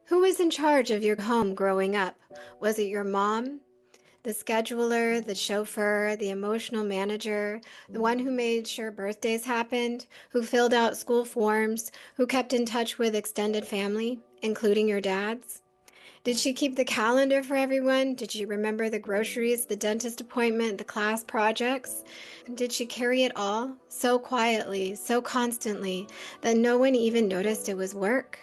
Who was in charge of your home growing up? Was it your mom, the scheduler, the chauffeur, the emotional manager, the one who made sure birthdays happened, who filled out school forms, who kept in touch with extended family, including your dad's? Did she keep the calendar for everyone? Did she remember the groceries, the dentist appointment, the class projects? Did she carry it all so quietly, so constantly, that no one even noticed it was work?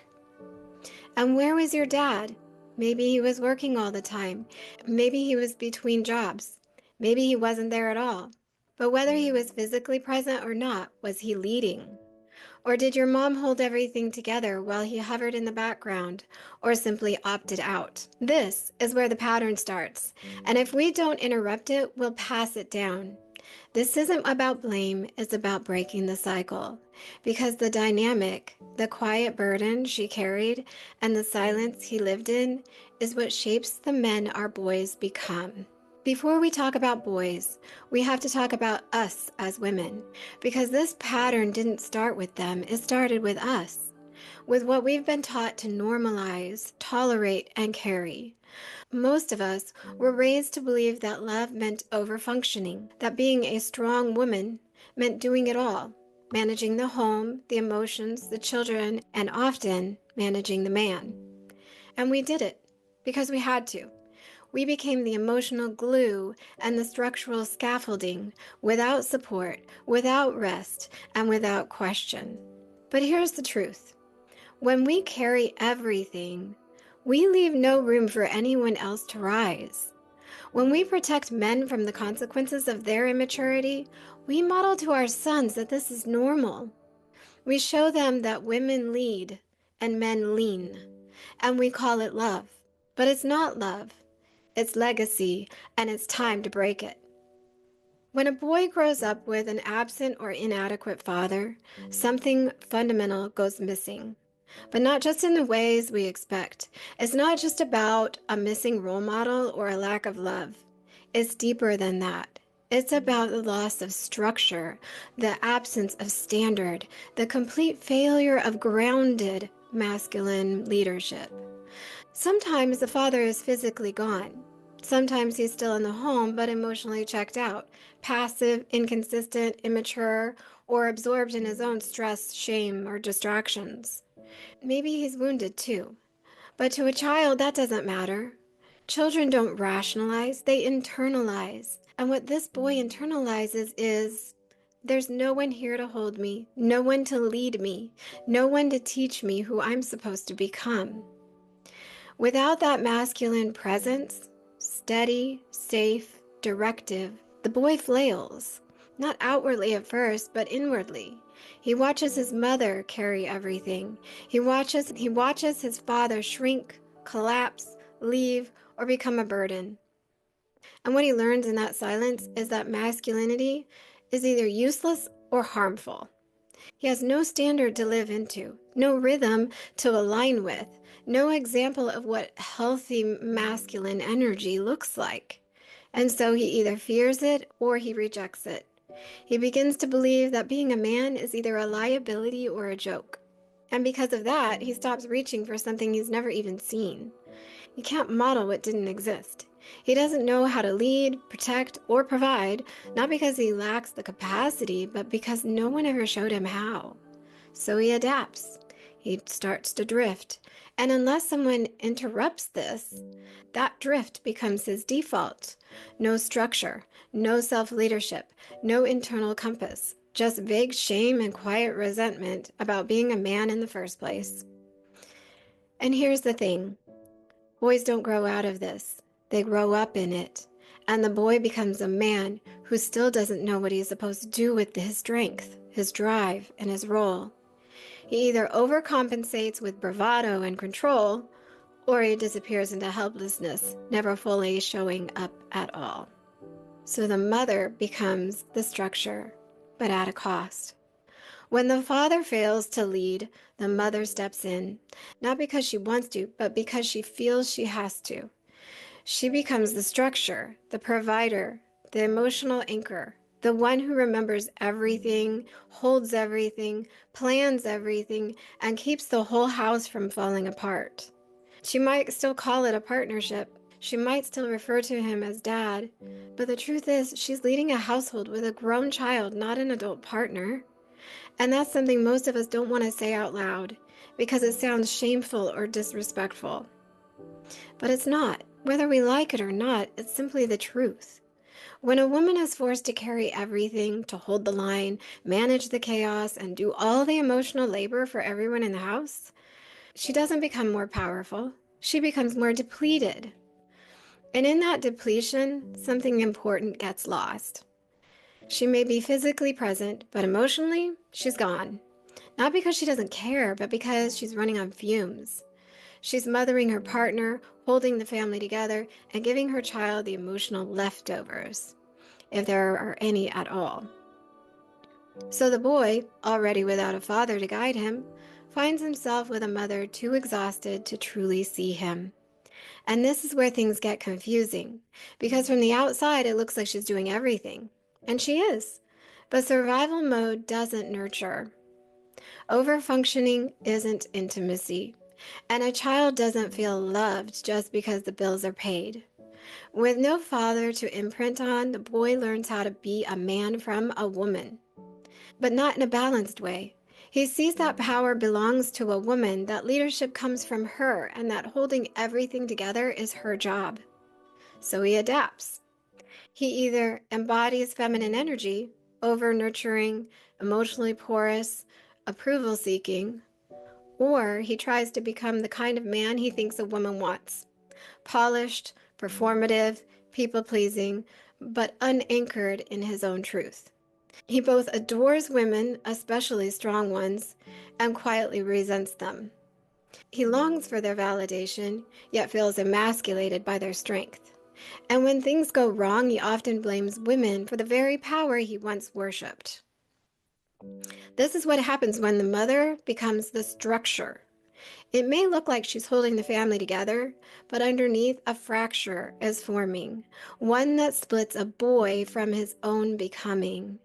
And where was your dad? Maybe he was working all the time. Maybe he was between jobs. Maybe he wasn't there at all. But whether he was physically present or not, was he leading? Or did your mom hold everything together while he hovered in the background, or simply opted out? This is where the pattern starts. And if we don't interrupt it, we'll pass it down. This isn't about blame, it's about breaking the cycle. Because the dynamic, the quiet burden she carried, and the silence he lived in is what shapes the men our boys become. Before we talk about boys, we have to talk about us as women, because this pattern didn't start with them, it started with us, with what we've been taught to normalize, tolerate, and carry. Most of us were raised to believe that love meant overfunctioning, that being a strong woman meant doing it all, managing the home, the emotions, the children, and often managing the man. And we did it because we had to. We became the emotional glue and the structural scaffolding without support, without rest, and without question. But here's the truth. When we carry everything, we leave no room for anyone else to rise. When we protect men from the consequences of their immaturity, we model to our sons that this is normal. We show them that women lead and men lean, and we call it love. But it's not love. It's legacy, and it's time to break it. When a boy grows up with an absent or inadequate father, something fundamental goes missing. But not just in the ways we expect. It's not just about a missing role model or a lack of love. It's deeper than that. It's about the loss of structure, the absence of standard, the complete failure of grounded masculine leadership. Sometimes the father is physically gone. Sometimes he's still in the home but emotionally checked out, passive, inconsistent, immature, or absorbed in his own stress, shame, or distractions. Maybe he's wounded too. But to a child, that doesn't matter. Children don't rationalize, they internalize. And what this boy internalizes is there's no one here to hold me, no one to lead me, no one to teach me who I'm supposed to become. Without that masculine presence, steady, safe, directive, the boy flails. Not outwardly at first, but inwardly. He watches his mother carry everything. He watches his father shrink, collapse, leave, or become a burden. And what he learns in that silence is that masculinity is either useless or harmful. He has no standard to live into, no rhythm to align with, no example of what healthy masculine energy looks like. And so he either fears it or he rejects it. He begins to believe that being a man is either a liability or a joke. And because of that, he stops reaching for something he's never even seen. He can't model what didn't exist. He doesn't know how to lead, protect, or provide, not because he lacks the capacity, but because no one ever showed him how. So he adapts. He starts to drift. And unless someone interrupts this, that drift becomes his default. No structure, no self-leadership, no internal compass, just vague shame and quiet resentment about being a man in the first place. And here's the thing. Boys don't grow out of this. They grow up in it. And the boy becomes a man who still doesn't know what he's supposed to do with his strength, his drive, and his role. He either overcompensates with bravado and control, or he disappears into helplessness, never fully showing up at all. So the mother becomes the structure, but at a cost. When the father fails to lead, the mother steps in, not because she wants to, but because she feels she has to. She becomes the structure, the provider, the emotional anchor, the one who remembers everything, holds everything, plans everything, and keeps the whole house from falling apart. She might still call it a partnership. She might still refer to him as dad. But the truth is, she's leading a household with a grown child, not an adult partner. And that's something most of us don't want to say out loud because it sounds shameful or disrespectful. But it's not. Whether we like it or not, it's simply the truth. When a woman is forced to carry everything, to hold the line, manage the chaos, and do all the emotional labor for everyone in the house, she doesn't become more powerful. She becomes more depleted. And in that depletion, something important gets lost. She may be physically present, but emotionally, she's gone. Not because she doesn't care, but because she's running on fumes. She's mothering her partner, holding the family together, and giving her child the emotional leftovers, if there are any at all. So the boy, already without a father to guide him, finds himself with a mother too exhausted to truly see him. And this is where things get confusing, because from the outside it looks like she's doing everything. And she is. But survival mode doesn't nurture. Overfunctioning isn't intimacy. And a child doesn't feel loved just because the bills are paid. With no father to imprint on, the boy learns how to be a man from a woman, but not in a balanced way. He sees that power belongs to a woman, that leadership comes from her, and that holding everything together is her job. So he adapts. He either embodies feminine energy, over nurturing, emotionally porous, approval seeking, or he tries to become the kind of man he thinks a woman wants: polished, performative, people pleasing, but unanchored in his own truth. He both adores women, especially strong ones, and quietly resents them. He longs for their validation, yet feels emasculated by their strength. And when things go wrong, he often blames women for the very power he once worshipped. This is what happens when the mother becomes the structure. It may look like she's holding the family together, but underneath, a fracture is forming, one that splits a boy from his own becoming.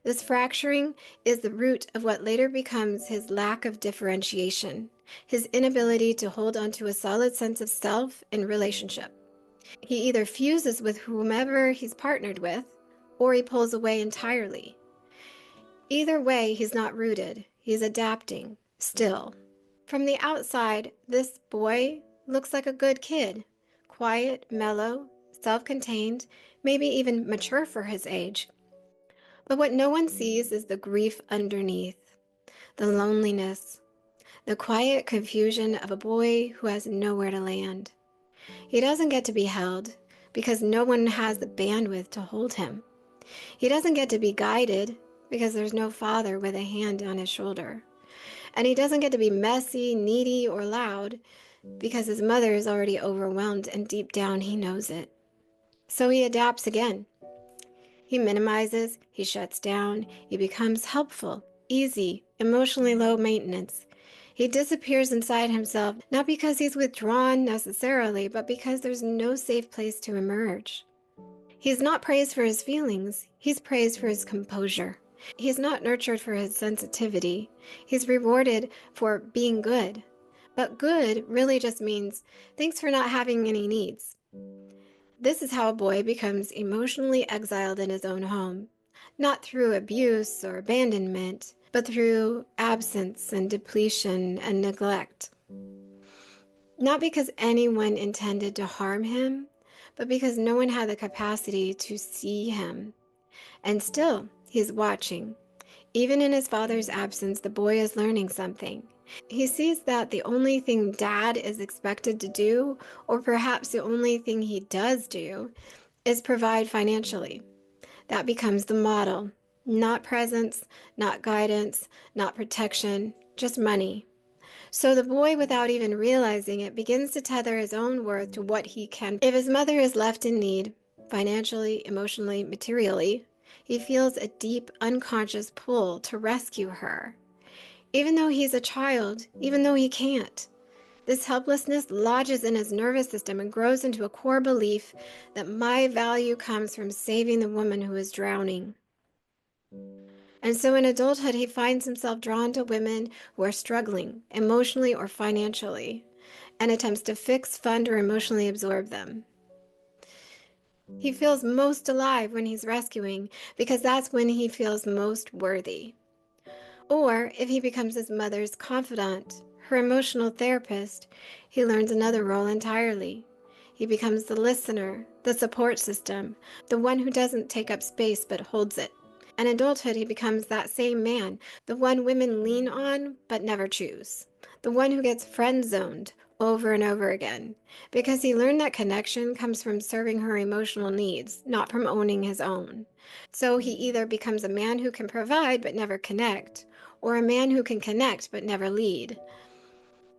This fracturing is the root of what later becomes his lack of differentiation, his inability to hold onto a solid sense of self in relationship. He either fuses with whomever he's partnered with, or he pulls away entirely. Either way, he's not rooted. He's adapting, still. From the outside, this boy looks like a good kid. Quiet, mellow, self-contained, maybe even mature for his age. But what no one sees is the grief underneath, the loneliness, the quiet confusion of a boy who has nowhere to land. He doesn't get to be held because no one has the bandwidth to hold him. He doesn't get to be guided because there's no father with a hand on his shoulder. And he doesn't get to be messy, needy, or loud because his mother is already overwhelmed and deep down he knows it. So he adapts again. He minimizes, he shuts down, he becomes helpful, easy, emotionally low maintenance. He disappears inside himself, not because he's withdrawn necessarily, but because there's no safe place to emerge. He's not praised for his feelings, he's praised for his composure. He's not nurtured for his sensitivity, he's rewarded for being good. But good really just means thanks for not having any needs. This is how a boy becomes emotionally exiled in his own home, not through abuse or abandonment, but through absence and depletion and neglect. Not because anyone intended to harm him, but because no one had the capacity to see him. And still, he's watching. Even in his father's absence, the boy is learning something. He sees that the only thing dad is expected to do, or perhaps the only thing he does do, is provide financially. That becomes the model. Not presence, not guidance, not protection, just money. So the boy, without even realizing it, begins to tether his own worth to what he can. If his mother is left in need, financially, emotionally, materially, he feels a deep, unconscious pull to rescue her. Even though he's a child, even though he can't. This helplessness lodges in his nervous system and grows into a core belief that my value comes from saving the woman who is drowning. And so in adulthood, he finds himself drawn to women who are struggling, emotionally or financially. and attempts to fix, fund, or emotionally absorb them. He feels most alive when he's rescuing because that's when he feels most worthy. Or if he becomes his mother's confidant, her emotional therapist, he learns another role entirely. He becomes the listener, the support system, the one who doesn't take up space but holds it. In adulthood, he becomes that same man, the one women lean on but never choose, the one who gets friend zoned over and over again, because he learned that connection comes from serving her emotional needs, not from owning his own. So he either becomes a man who can provide but never connect, or a man who can connect but never lead.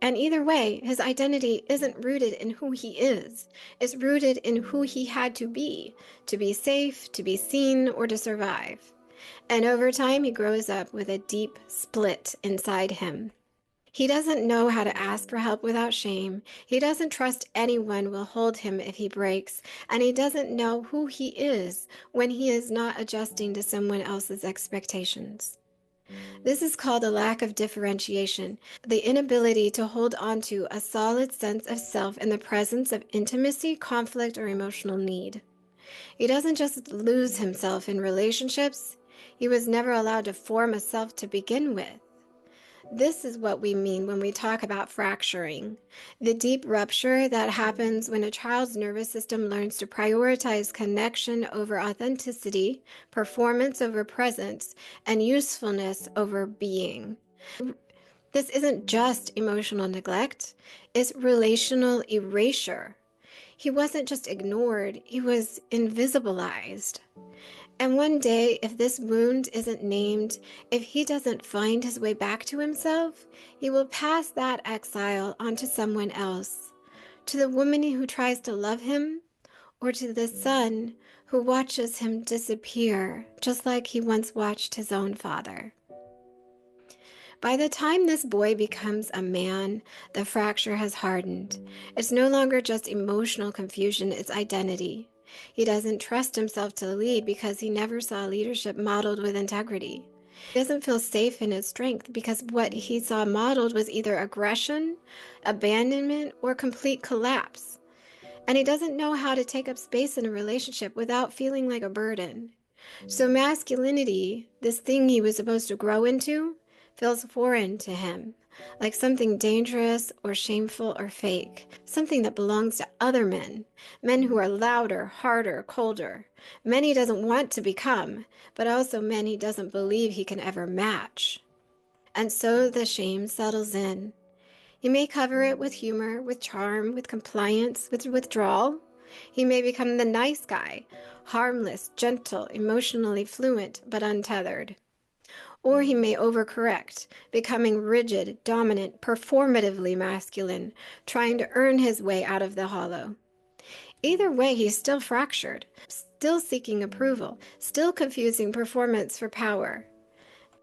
And either way, his identity isn't rooted in who he is. It's rooted in who he had to be safe, to be seen, or to survive. And over time, he grows up with a deep split inside him. He doesn't know how to ask for help without shame. He doesn't trust anyone will hold him if he breaks. And he doesn't know who he is when he is not adjusting to someone else's expectations. This is called a lack of differentiation, the inability to hold on to a solid sense of self in the presence of intimacy, conflict, or emotional need. He doesn't just lose himself in relationships, he was never allowed to form a self to begin with. This is what we mean when we talk about fracturing, the deep rupture that happens when a child's nervous system learns to prioritize connection over authenticity, performance over presence, and usefulness over being. This isn't just emotional neglect, it's relational erasure. He wasn't just ignored, he was invisibilized. And one day, if this wound isn't named, if he doesn't find his way back to himself, he will pass that exile onto someone else, to the woman who tries to love him, or to the son who watches him disappear, just like he once watched his own father. By the time this boy becomes a man, the fracture has hardened. It's no longer just emotional confusion, it's identity. He doesn't trust himself to lead because he never saw leadership modeled with integrity. He doesn't feel safe in his strength because what he saw modeled was either aggression, abandonment, or complete collapse. And he doesn't know how to take up space in a relationship without feeling like a burden. So masculinity, this thing he was supposed to grow into, feels foreign to him, like something dangerous or shameful or fake, something that belongs to other men, men who are louder, harder, colder, men he doesn't want to become, but also men he doesn't believe he can ever match. And so the shame settles in. He may cover it with humor, with charm, with compliance, with withdrawal. He may become the nice guy, harmless, gentle, emotionally fluent, but untethered. Or he may overcorrect, becoming rigid, dominant, performatively masculine, trying to earn his way out of the hollow. Either way, he's still fractured, still seeking approval, still confusing performance for power.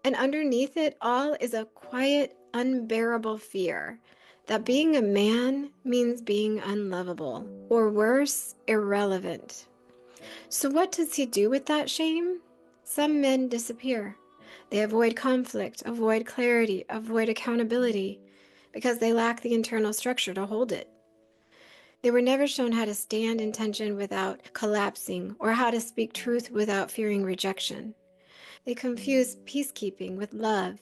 And underneath it all is a quiet, unbearable fear that being a man means being unlovable, or worse, irrelevant. So, what does he do with that shame? Some men disappear. They avoid conflict, avoid clarity, avoid accountability, because they lack the internal structure to hold it. They were never shown how to stand in tension without collapsing, or how to speak truth without fearing rejection. They confuse peacekeeping with love,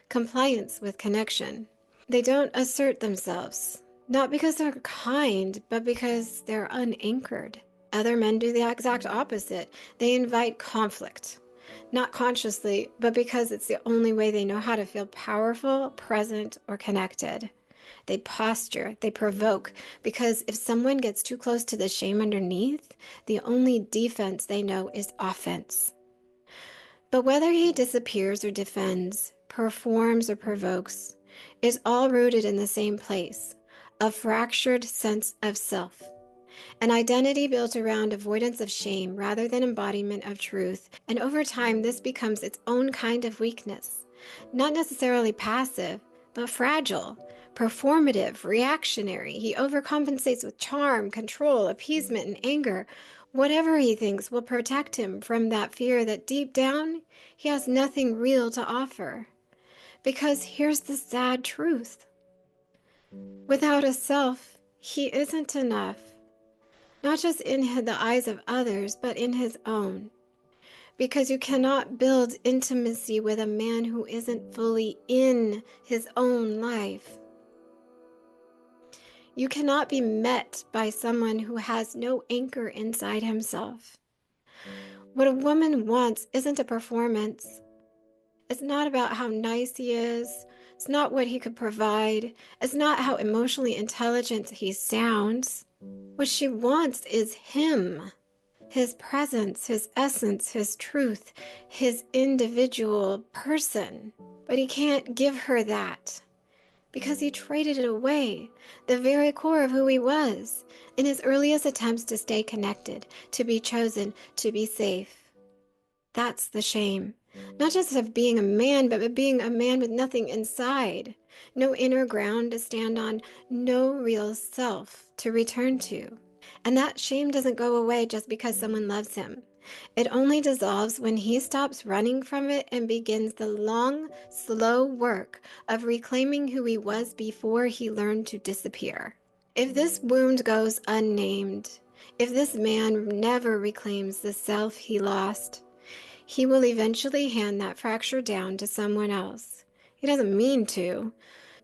compliance with connection. They don't assert themselves, not because they're kind, but because they're unanchored. Other men do the exact opposite. They invite conflict, not consciously, but because it's the only way they know how to feel powerful, present, or connected. They posture, they provoke, because if someone gets too close to the shame underneath, the only defense they know is offense. But whether he disappears or defends, performs or provokes, is all rooted in the same place, a fractured sense of self. An identity built around avoidance of shame rather than embodiment of truth. And over time, this becomes its own kind of weakness. Not necessarily passive, but fragile, performative, reactionary. He overcompensates with charm, control, appeasement, and anger. Whatever he thinks will protect him from that fear that deep down, he has nothing real to offer. Because here's the sad truth. Without a self, he isn't enough, not just in the eyes of others, but in his own. Because you cannot build intimacy with a man who isn't fully in his own life. You cannot be met by someone who has no anchor inside himself. What a woman wants isn't a performance. It's not about how nice he is. It's not what he could provide. It's not how emotionally intelligent he sounds. What she wants is him, his presence, his essence, his truth, his individual person. But he can't give her that because he traded it away, the very core of who he was, in his earliest attempts to stay connected, to be chosen, to be safe. That's the shame. Not just of being a man, but of being a man with nothing inside. No inner ground to stand on, no real self to return to. And that shame doesn't go away just because someone loves him. It only dissolves when he stops running from it and begins the long, slow work of reclaiming who he was before he learned to disappear. If this wound goes unnamed, if this man never reclaims the self he lost, he will eventually hand that fracture down to someone else. He doesn't mean to.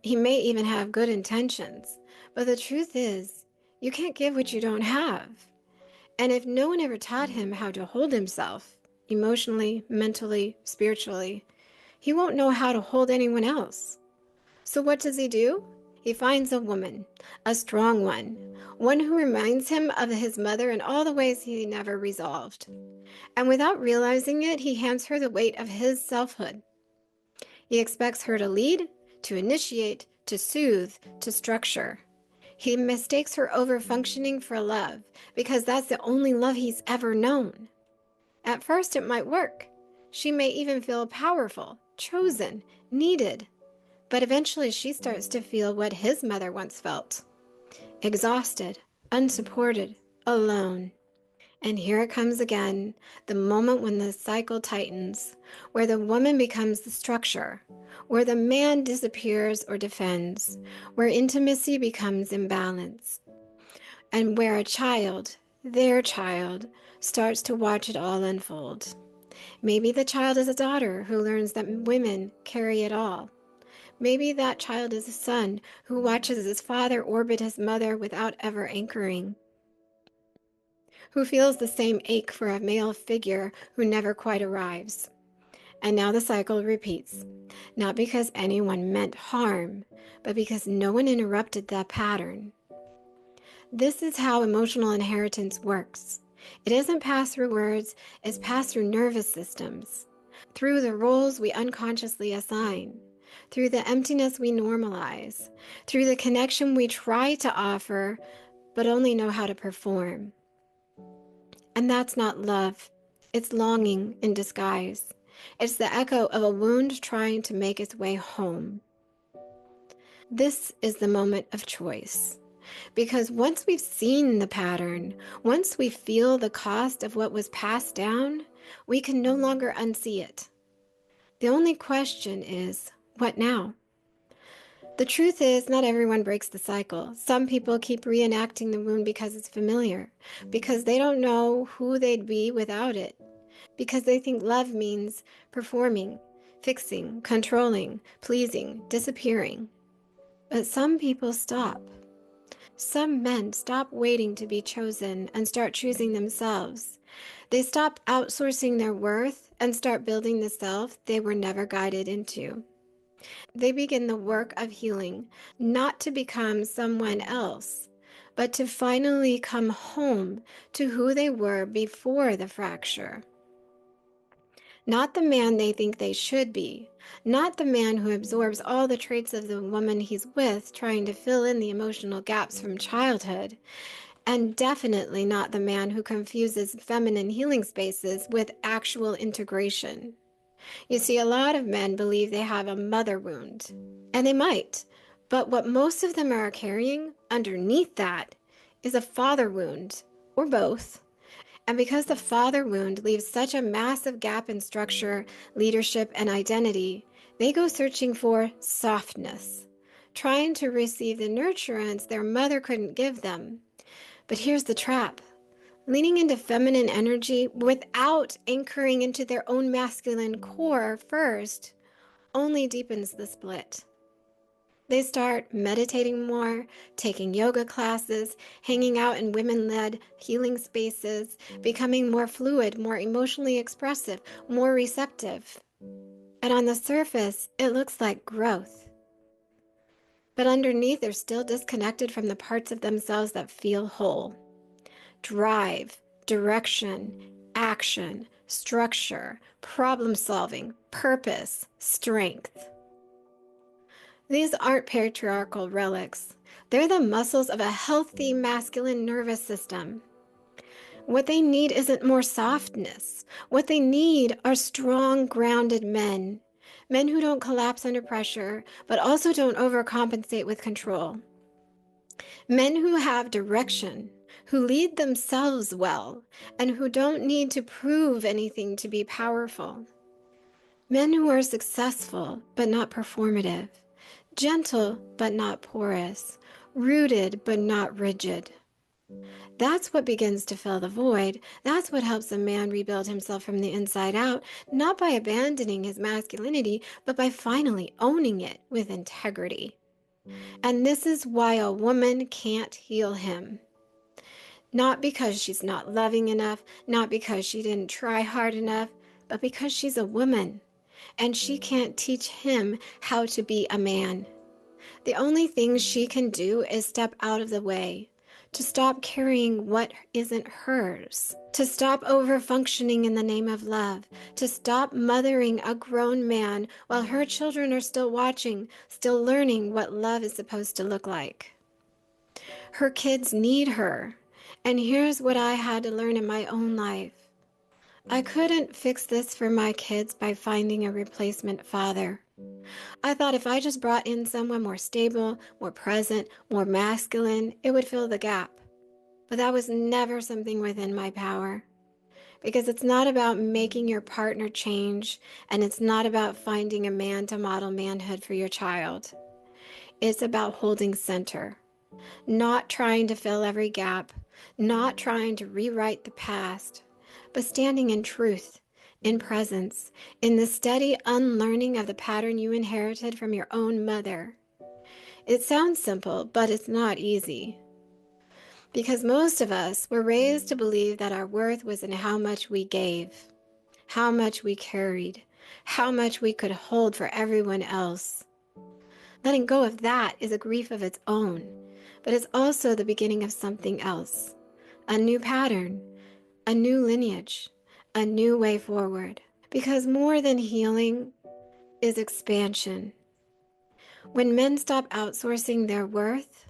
He may even have good intentions. But the truth is, you can't give what you don't have. And if no one ever taught him how to hold himself, emotionally, mentally, spiritually, he won't know how to hold anyone else. So what does he do? He finds a woman, a strong one who reminds him of his mother in all the ways he never resolved. And without realizing it, he hands her the weight of his selfhood. He expects her to lead, to initiate, to soothe, to structure. He mistakes her overfunctioning for love because that's the only love he's ever known. At first, it might work. She may even feel powerful, chosen, needed. But eventually, she starts to feel what his mother once felt: exhausted, unsupported, alone. And here it comes again, the moment when the cycle tightens, where the woman becomes the structure, where the man disappears or defends, where intimacy becomes imbalance, and where a child, their child, starts to watch it all unfold. Maybe the child is a daughter who learns that women carry it all. Maybe that child is a son who watches his father orbit his mother without ever anchoring, who feels the same ache for a male figure who never quite arrives. And now the cycle repeats, not because anyone meant harm, but because no one interrupted that pattern. This is how emotional inheritance works. It isn't passed through words, it's passed through nervous systems, through the roles we unconsciously assign, through the emptiness we normalize, through the connection we try to offer, but only know how to perform. And that's not love. It's longing in disguise. It's the echo of a wound trying to make its way home. This is the moment of choice. Because once we've seen the pattern, once we feel the cost of what was passed down, we can no longer unsee it. The only question is, what now? The truth is, not everyone breaks the cycle. Some people keep reenacting the wound because it's familiar, because they don't know who they'd be without it, because they think love means performing, fixing, controlling, pleasing, disappearing. But some people stop. Some men stop waiting to be chosen and start choosing themselves. They stop outsourcing their worth and start building the self they were never guided into. They begin the work of healing, not to become someone else, but to finally come home to who they were before the fracture. Not the man they think they should be, not the man who absorbs all the traits of the woman he's with, trying to fill in the emotional gaps from childhood, and definitely not the man who confuses feminine healing spaces with actual integration. You see, a lot of men believe they have a mother wound, and they might, but what most of them are carrying underneath that is a father wound, or both. And because the father wound leaves such a massive gap in structure, leadership, and identity, they go searching for softness, trying to receive the nurturance their mother couldn't give them. But here's the trap. Leaning into feminine energy without anchoring into their own masculine core first only deepens the split. They start meditating more, taking yoga classes, hanging out in women-led healing spaces, becoming more fluid, more emotionally expressive, more receptive. And on the surface, it looks like growth. But underneath, they're still disconnected from the parts of themselves that feel whole. Drive, direction, action, structure, problem solving, purpose, strength. These aren't patriarchal relics. They're the muscles of a healthy masculine nervous system. What they need isn't more softness. What they need are strong, grounded men. Men who don't collapse under pressure, but also don't overcompensate with control. Men who have direction, who lead themselves well, and who don't need to prove anything to be powerful. Men who are successful, but not performative. Gentle, but not porous. Rooted, but not rigid. That's what begins to fill the void. That's what helps a man rebuild himself from the inside out, not by abandoning his masculinity, but by finally owning it with integrity. And this is why a woman can't heal him. Not because she's not loving enough, not because she didn't try hard enough, but because she's a woman, and she can't teach him how to be a man. The only thing she can do is step out of the way, to stop carrying what isn't hers, to stop overfunctioning in the name of love, to stop mothering a grown man while her children are still watching, still learning what love is supposed to look like. Her kids need her, and here's what I had to learn in my own life. I couldn't fix this for my kids by finding a replacement father. I thought if I just brought in someone more stable, more present, more masculine, it would fill the gap. But that was never something within my power. Because it's not about making your partner change, and it's not about finding a man to model manhood for your child. It's about holding center, not trying to fill every gap, not trying to rewrite the past, but standing in truth, in presence, in the steady unlearning of the pattern you inherited from your own mother. It sounds simple, but it's not easy. Because most of us were raised to believe that our worth was in how much we gave, how much we carried, how much we could hold for everyone else. Letting go of that is a grief of its own, but it's also the beginning of something else, a new pattern, a new lineage, a new way forward. Because more than healing is expansion. When men stop outsourcing their worth,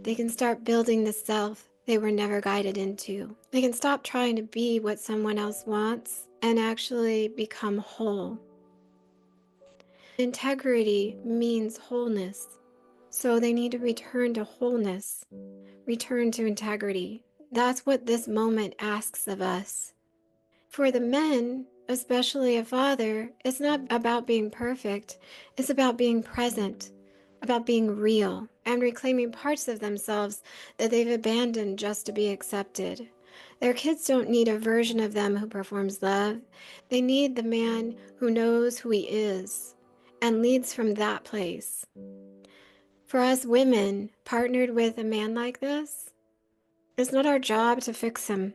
they can start building the self they were never guided into. They can stop trying to be what someone else wants and actually become whole. Integrity means wholeness, so they need to return to wholeness, return to integrity. That's what this moment asks of us. For the men, especially a father, it's not about being perfect. It's about being present, about being real, and reclaiming parts of themselves that they've abandoned just to be accepted. Their kids don't need a version of them who performs love. They need the man who knows who he is and leads from that place. For us women, partnered with a man like this, it's not our job to fix him.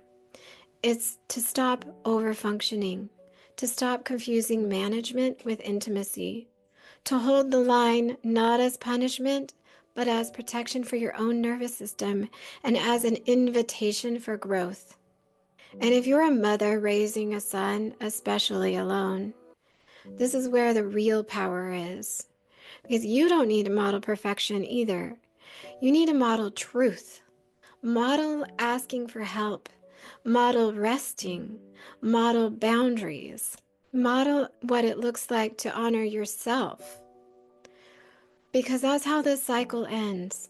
It's to stop overfunctioning, to stop confusing management with intimacy, to hold the line not as punishment, but as protection for your own nervous system and as an invitation for growth. And if you're a mother raising a son, especially alone, this is where the real power is. Because you don't need to model perfection either. You need to model truth. Model asking for help. Model resting. Model boundaries. Model what it looks like to honor yourself. Because that's how this cycle ends.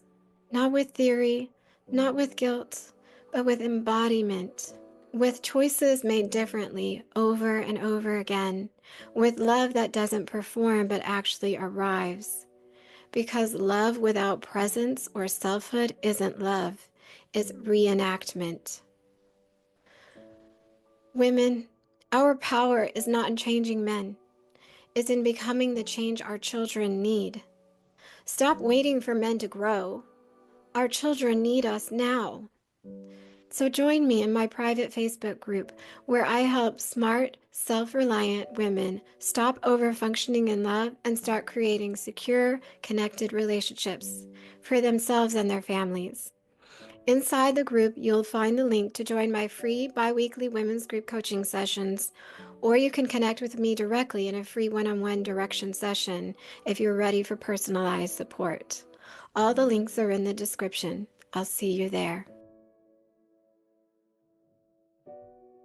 Not with theory, not with guilt, but with embodiment. With choices made differently over and over again. With love that doesn't perform but actually arrives. Because love without presence or selfhood isn't love, it's reenactment. Women, our power is not in changing men, it's in becoming the change our children need. Stop waiting for men to grow. Our children need us now. So join me in my private Facebook group where I help smart, self-reliant women stop overfunctioning in love and start creating secure, connected relationships for themselves and their families. Inside the group, you'll find the link to join my free bi-weekly women's group coaching sessions, or you can connect with me directly in a free one-on-one direction session if you're ready for personalized support. All the links are in the description. I'll see you there.